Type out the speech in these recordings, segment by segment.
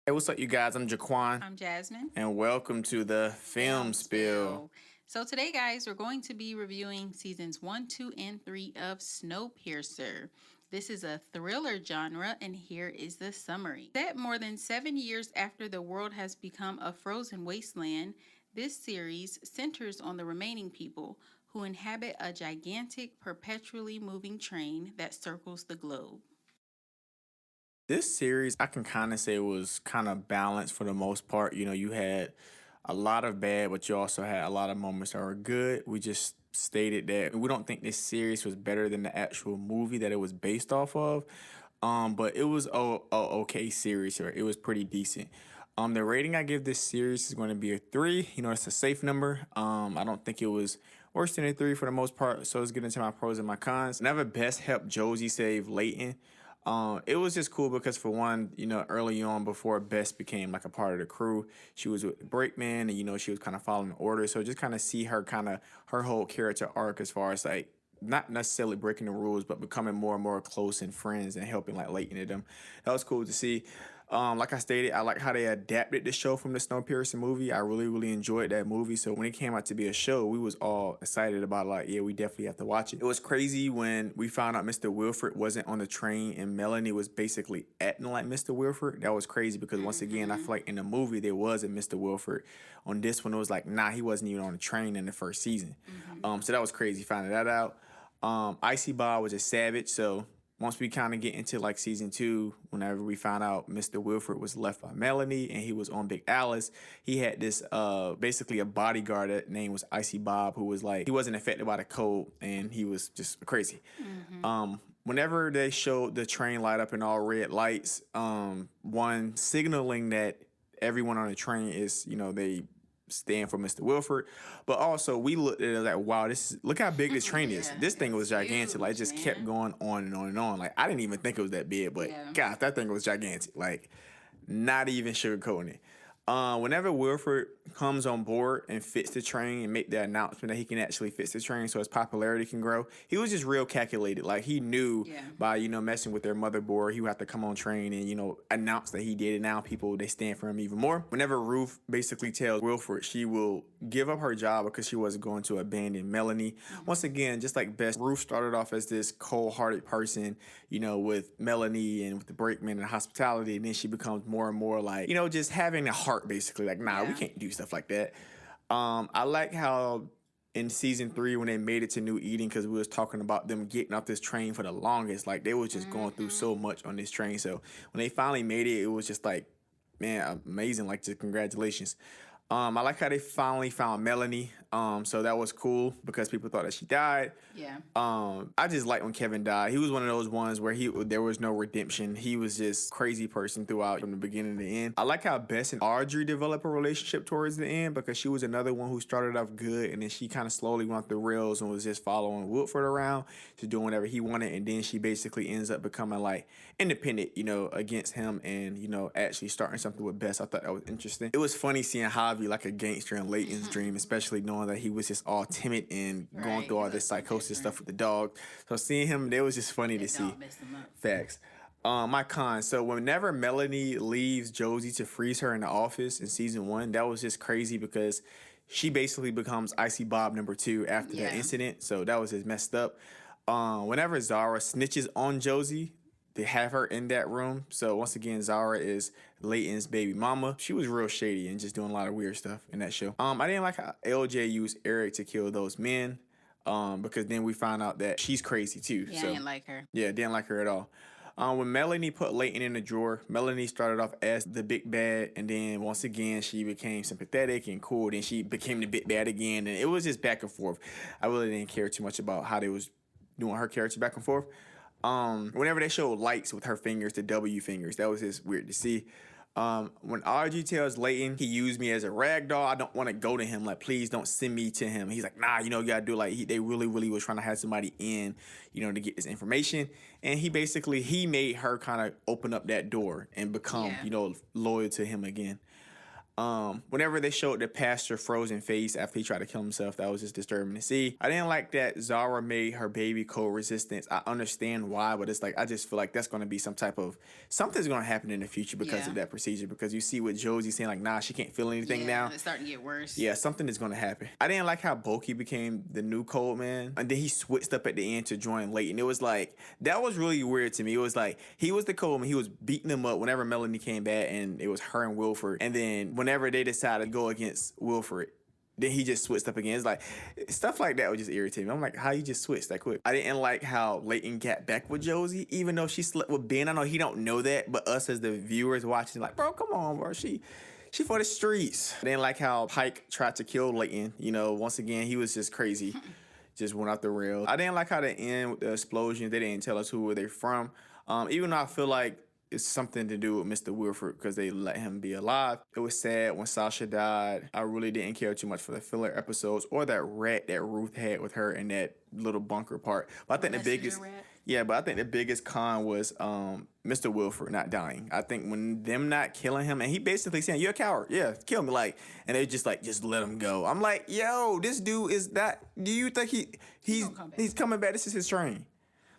Hey, what's up, you guys? I'm Jaquan, I'm Jasmine. and welcome to the Film Spill. So today, guys, we're going to be reviewing seasons 1, 2, and 3 of Snowpiercer. This is a thriller genre, and here is the summary. Set more than 7 years after the world has become a frozen wasteland, this series centers on the remaining people who inhabit a gigantic, perpetually moving train that circles the globe. This series, I can kind of say, was kind of balanced for the most part. You know, you had a lot of bad, but you also had a lot of moments that were good. We just stated that we don't think this series was better than the actual movie that it was based off of. But it was a okay series, or it was pretty decent. The rating I give this series is going to be a 3. You know, it's a safe number. I don't think it was worse than a 3 for the most part. So let's get into my pros and my cons. Never best helped Josie save Leighton. It was just cool because, for one, you know, early on before Bess became like a part of the crew, she was with the brakeman, and you know she was kind of following orders. So just kind of see her her whole character arc as far as like not necessarily breaking the rules, but becoming more and more close and friends and helping like Leighton and them. That was cool to see. Like I stated, I like how they adapted the show from the Snowpiercer movie. I really, really enjoyed that movie. So when it came out to be a show, we was all excited about like, yeah, we definitely have to watch it. It was crazy when we found out Mr. Wilfred wasn't on the train and Melanie was basically acting like Mr. Wilfred. That was crazy because once again, I feel like in the movie there was a Mr. Wilfred. On this one, it was like, nah, he wasn't even on the train in the first season. So that was crazy finding that out. Icy Bob was a savage, so once we kind of get into like season 2, whenever we found out Mr. Wilfred was left by Melanie and he was on Big Alice, he had this basically a bodyguard that name was Icy Bob, who was like, he wasn't affected by the cold and he was just crazy. Whenever they showed the train light up in all red lights, one signaling that everyone on the train is, you know, they stand for Mr. Wilford. But also we looked at it like, wow, look how big this train is. Yeah, This thing was it's gigantic. Like it huge, just kept man. going on and on and on. Like I didn't even think it was that big, but Yeah. gosh, that thing was gigantic. Like not even sugarcoating it. Whenever Wilford comes on board and fits the train and make the announcement that he can actually fix the train so his popularity can grow, he was just real calculated. Like he knew by, you know, messing with their motherboard, he would have to come on train and, you know, announce that he did it. Now people, they stand for him even more. Whenever Ruth basically tells Wilford she will give up her job because she wasn't going to abandon Melanie. Once again, just like Bess, Ruth started off as this cold-hearted person, you know, with Melanie and with the brakeman and hospitality, and then she becomes more and more like, you know, just having a heart basically. Like, nah, we can't do stuff like that. I like how in season 3 when they made it to New Eden, because we was talking about them getting off this train for the longest, like they was just going through so much on this train. So when they finally made it, it was just like, man, amazing. Like, just congratulations. I like how they finally found Melanie. So that was cool because people thought that she died. Yeah. I just like when Kevin died. He was one of those ones where there was no redemption. He was just crazy person throughout from the beginning to the end. I like how Bess and Audrey developed a relationship towards the end because she was another one who started off good and then she kind of slowly went off the rails and was just following Wilford around, just doing whatever he wanted, and then she basically ends up becoming like independent, you know, against him and, you know, actually starting something with Bess. I thought that was interesting. It was funny seeing Javi like a gangster in Leighton's dream, especially knowing that he was just all timid and going through all this psychosis stuff with the dog. So seeing him, it was just funny to see. Facts. My cons. So whenever Melanie leaves Josie to freeze her in the office in season 1, that was just crazy because she basically becomes Icy Bob number 2 after that incident. So that was just messed up. Whenever Zara snitches on Josie, they have her in that room. So once again, Zara is Leighton's baby mama. She was real shady and just doing a lot of weird stuff in that show. I didn't like how LJ used Eric to kill those men. Because then we found out that she's crazy too. Yeah, so, I didn't like her. Yeah, didn't like her at all. When Melanie put Leighton in the drawer, Melanie started off as the big bad, and then once again she became sympathetic and cool. Then she became the big bad again, and it was just back and forth. I really didn't care too much about how they was doing her character back and forth. Whenever they showed lights with her fingers, the W fingers, that was just weird to see. When Audrey tells Leighton he used me as a rag doll, I don't want to go to him. Like, please don't send me to him. He's like, nah, you know, you gotta do like they really, really was trying to have somebody in, you know, to get this information. And he made her kind of open up that door and become, you know, loyal to him again. Whenever they showed the pastor frozen face after he tried to kill himself, that was just disturbing to see. I didn't like that Zara made her baby cold resistance. I understand why, but it's like I just feel like that's gonna be some type of something's gonna happen in the future because Yeah. of that procedure. Because you see what Josie's saying, like, nah, she can't feel anything Yeah, now. it's starting to get worse. Yeah, something is gonna happen. I didn't like how Bulky became the new Cold Man, and then he switched up at the end to join Leighton. It was like that was really weird to me. It was like he was the Cold Man. He was beating him up whenever Melanie came back, and it was her and Wilford. And then whenever they decided to go against Wilford, then he just switched up again. It's like stuff like that would just irritate me. I'm like, how you just switched that quick? I didn't like how Leighton got back with Josie, even though she slept with Ben. I know he don't know that, but us as the viewers watching, like, bro, come on, bro. She for the streets. I didn't like how Pike tried to kill Leighton. You know, once again, he was just crazy. Just went off the rails. I didn't like how the end with the explosions. They didn't tell us who were they from. Even though I feel like it's something to do with Mr. Wilford because they let him be alive. It was sad when Sasha died. I really didn't care too much for the filler episodes or that rat that Ruth had with her in that little bunker part. But I think the biggest... Rat. Yeah, but I think the biggest con was Mr. Wilford not dying. I think when them not killing him, and he basically saying, "You're a coward. Yeah, kill me." Like, and they just like, just let him go. I'm like, yo, this dude is not. Do you think he's coming back? This is his train.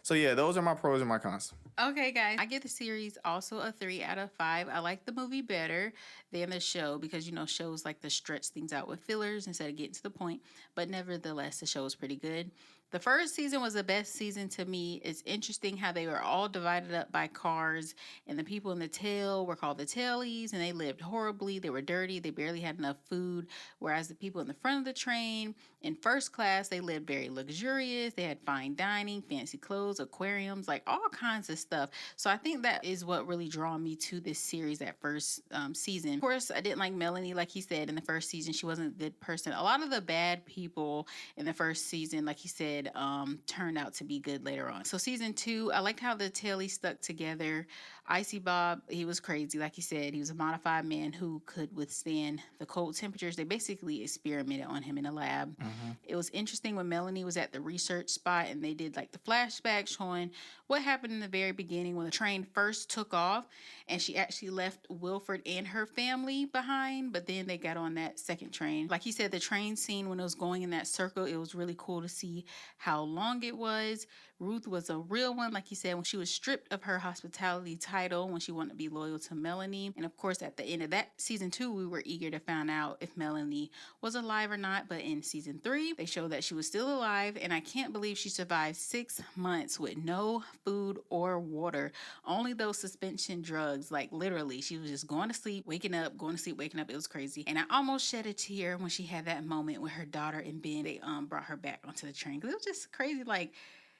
So yeah, those are my pros and my cons. Okay, guys, I give the series also a 3 out of 5. I like the movie better than the show because, you know, shows like to stretch things out with fillers instead of getting to the point. But nevertheless, the show is pretty good. The first season was the best season to me. It's interesting how they were all divided up by cars, and the people in the tail were called the tailies, and they lived horribly. They were dirty. They barely had enough food, whereas the people in the front of the train in first class, they lived very luxurious. They had fine dining, fancy clothes, aquariums, like all kinds of stuff. So I think that is what really drew me to this series at first season. Of course, I didn't like Melanie, like he said, in the first season. She wasn't a good person. A lot of the bad people in the first season, like he said, turned out to be good later on. So season 2, I liked how the tailies stuck together. Icy Bob, he was crazy. Like he said, he was a modified man who could withstand the cold temperatures. They basically experimented on him in a lab. It was interesting when Melanie was at the research spot and they did like the flashback showing what happened in the very beginning when the train first took off, and she actually left Wilford and her family behind, but then they got on that second train. Like he said, the train scene when it was going in that circle, it was really cool to see how long it was. Ruth was a real one, like he said, when she was stripped of her hospitality title, when she wanted to be loyal to Melanie. And of course, at the end of that season 2, we were eager to find out if Melanie was alive or not. But in season 3, they showed that she was still alive, and I can't believe she survived 6 months with no food or water, only those suspension drugs. Like literally, she was just going to sleep, waking up, going to sleep, waking up. It was crazy. And I almost shed a tear when she had that moment with her daughter and Ben. They brought her back onto the train because it was just crazy. Like,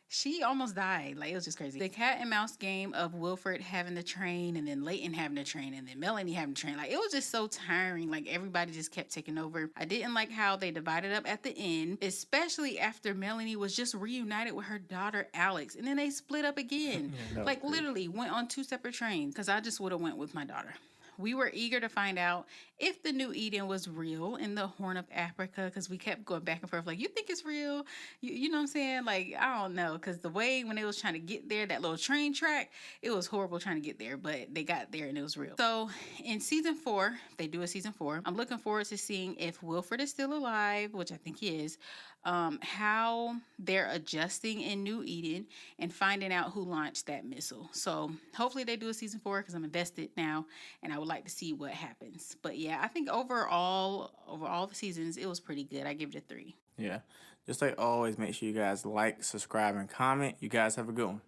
she almost died. Like, it was just crazy. The cat and mouse game of Wilford having the train and then Leighton having the train and then Melanie having the train. Like, it was just so tiring. Like, everybody just kept taking over. I didn't like how they divided up at the end, especially after Melanie was just reunited with her daughter, Alex. And then they split up again. Like, literally went on 2 separate trains because I just would have went with my daughter. We were eager to find out if the new Eden was real in the Horn of Africa because we kept going back and forth like, you think it's real? You know what I'm saying? Like, I don't know, because the way when they was trying to get there, that little train track, it was horrible trying to get there, but they got there and it was real. So in season 4, if they do a season 4, I'm looking forward to seeing if Wilford is still alive, which I think he is, how they're adjusting in New Eden and finding out who launched that missile. So hopefully they do a season 4 because I'm invested now and I would like to see what happens. But yeah, I think over all the seasons, it was pretty good. I give it a 3. Yeah. Just like always, make sure you guys like, subscribe, and comment. You guys have a good one.